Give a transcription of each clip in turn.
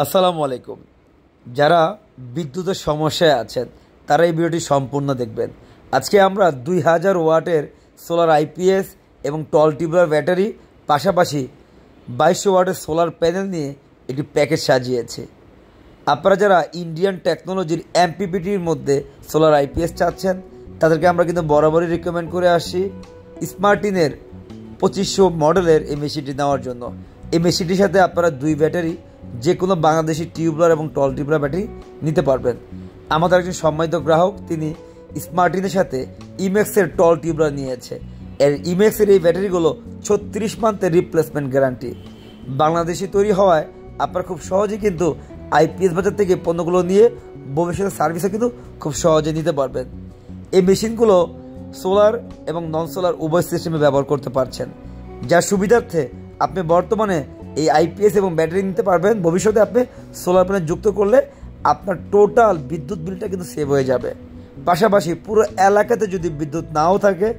আসসালামু আলাইকুম। যারা বিদ্যুতের সমস্যায় আছেন তারা এই ভিডিওটি সম্পূর্ণ দেখবেন। আজকে আমরা 2000 ওয়াটের সোলার আইপিএস এবং টল টিউবুলার ব্যাটারি, পাশাপাশি 2200 ওয়াটের সোলার প্যানেল নিয়ে একটি প্যাকেজ সাজিয়েছি। আপনারা যারা ইন্ডিয়ান টেকনোলজির এমপিপিটির মধ্যে সোলার আইপিএস চাচ্ছেন তাদেরকে আমরা কিন্তু বরাবরই রিকমেন্ড করে আসি স্মার্টিনের 2500 মডেলের এই মেশিনটি নেওয়ার জন্য। এই মেশিনটির সাথে আপনারা 2 ব্যাটারি, যে কোনো বাংলাদেশি টিউবুলার এবং টল টিউবুলার ব্যাটারি নিতে পারবেন। আমাদের একজন সম্মানিত গ্রাহক, তিনি স্মার্টিনের সাথে ইমেক্সের টল টিউবুলার নিয়েছে। এর ইমেক্সের এই ব্যাটারিগুলো 36 মান্থের রিপ্লেসমেন্ট গ্যারান্টি। বাংলাদেশি তৈরি হওয়ায় আপনারা খুব সহজেই কিন্তু আইপিএস বাজার থেকে পণ্যগুলো নিয়ে ভবিষ্যতে সার্ভিসও কিন্তু খুব সহজে নিতে পারবেন। এই মেশিনগুলো সোলার এবং নন সোলার উভয় সিস্টেমে ব্যবহার করতে পারছেন, যার সুবিধার্থে আপনি বর্তমানে এই আইপিএস এবং ব্যাটারি নিতে পারবেন। ভবিষ্যতে আপনি সোলার প্যানেল যুক্ত করলে আপনার টোটাল বিদ্যুৎ বিলটা কিন্তু সেভ হয়ে যাবে। পাশাপাশি পুরো এলাকাতে যদি বিদ্যুৎ নাও থাকে,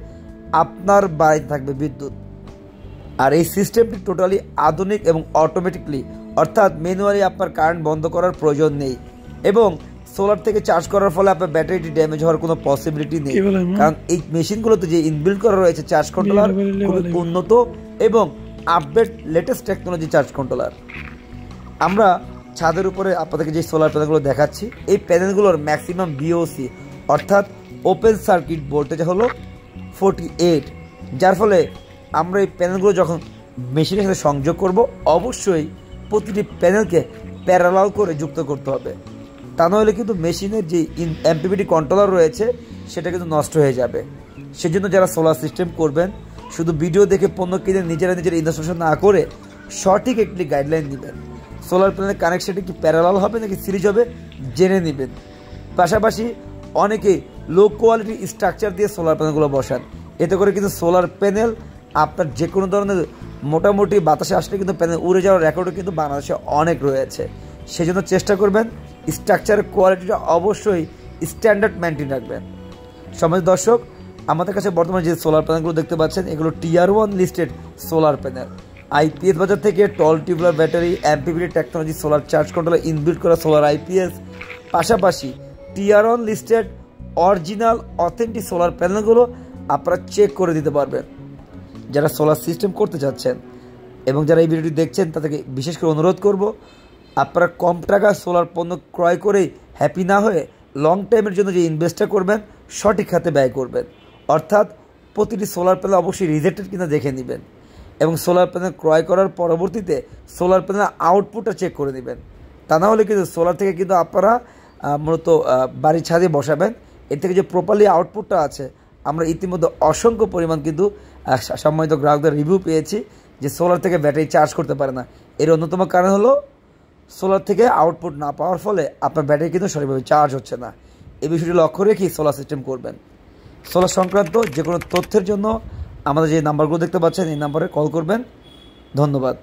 আপনার বাড়িতে থাকবে বিদ্যুৎ। আর এই সিস্টেমটি টোটালি আধুনিক এবং অটোমেটিকলি, অর্থাৎ ম্যানুয়ালি আপনার কারেন্ট বন্ধ করার প্রয়োজন নেই, এবং সোলার থেকে চার্জ করার ফলে আপনার ব্যাটারিটি ড্যামেজ হওয়ার কোনো পসিবিলিটি নেই। কারণ এই মেশিনগুলোতে যে ইনবিল্ট করা রয়েছে চার্জ কন্ট্রোলার, খুবই উন্নত এবং update latest technology charge controller. আমরা ছাদের উপরে আপনাদেরকে যে সোলার প্যানেলগুলো দেখাচ্ছি, এই প্যানেলগুলোর ম্যাক্সিমাম বিওসি অর্থাৎ ওপেন সার্কিট ভোল্টেজ হলো 48, যার ফলে আমরা এই প্যানেলগুলো যখন মেশিনের সাথে সংযোগ করব, অবশ্যই প্রতিটি প্যানেলকে প্যারালাল করে যুক্ত করতে হবে। তা নাহলে কিন্তু মেশিনের যে এমপিপিটি কন্ট্রোলার রয়েছে সেটা কিন্তু নষ্ট হয়ে যাবে। সেজন্য যারা সোলার সিস্টেম করবেন, শুধু ভিডিও দেখে পণ্য কিনে নিজেরা নিজের ইনস্টলেশন না করে সঠিক একটি গাইডলাইন নেবেন। সোলার প্যানেলের কানেকশনটি কি প্যারালাল হবে নাকি সিরিজ হবে জেনে নেবেন। পাশাপাশি অনেকেই লো কোয়ালিটি স্ট্রাকচার দিয়ে সোলার প্যানেলগুলো বসান, এতে করে কিন্তু সোলার প্যানেল আপনার যে কোনো ধরনের মোটামুটি বাতাসে আসলে কিন্তু প্যানেল উড়ে যাওয়ার রেকর্ডও কিন্তু বাংলাদেশে অনেক রয়েছে। সেজন্য চেষ্টা করবেন স্ট্রাকচারের কোয়ালিটিটা অবশ্যই স্ট্যান্ডার্ড মেনটেন রাখবেন। সম্মানিত দর্শক, আমাদের কাছে বর্তমানে যে সোলার প্যানেলগুলো দেখতে পাচ্ছেন, এগুলো tier 1 listed solar panel. IPS বাজার থেকে tall tubular battery, MPPT technology, solar charge controller inbuilt করা সোলার আইপিএস, পাশাপাশি tier 1 listed original authentic solar প্যানেলগুলো আপনারা চেক করে দিতে পারবেন। যারা সোলার সিস্টেম করতে চাচ্ছেন এবং যারা এই ভিডিওটি দেখছেন তাদেরকে বিশেষ করে অনুরোধ করব, আপনারা কম টাকা সোলার পণ্য ক্রয় করেই হ্যাপি না হয়ে লং টাইমের জন্য যে ইনভেস্টটা করবেন সঠিক খাতে ব্যয় করবেন। অর্থাৎ প্রতিটি সোলার প্যানেল অবশ্যই রিজেক্টেড কিনা দেখে নেবেন, এবং সোলার প্যানেল ক্রয় করার পরবর্তীতে সোলার প্যানেল আউটপুটটা চেক করে নেবেন। তা না হলে কিন্তু সোলার থেকে কিন্তু আপনারা মূলত বাড়ির ছাদে বসাবেন, এর থেকে যে প্রপারলি আউটপুটটা আছে, আমরা ইতিমধ্যে অসংখ্য পরিমাণ কিন্তু সম্মানিত গ্রাহকদের রিভিউ পেয়েছি যে সোলার থেকে ব্যাটারি চার্জ করতে পারে না। এর অন্যতম কারণ হলো সোলার থেকে আউটপুট না পাওয়ার ফলে আপনার ব্যাটারি কিন্তু সঠিকভাবে চার্জ হচ্ছে না। এই বিষয়টি লক্ষ্য রেখেই সোলার সিস্টেম করবেন। সোলার সংক্রান্ত যে কোনো তথ্যের জন্য আমাদের যে নাম্বারগুলো দেখতে পাচ্ছেন এই নাম্বারে কল করবেন। ধন্যবাদ।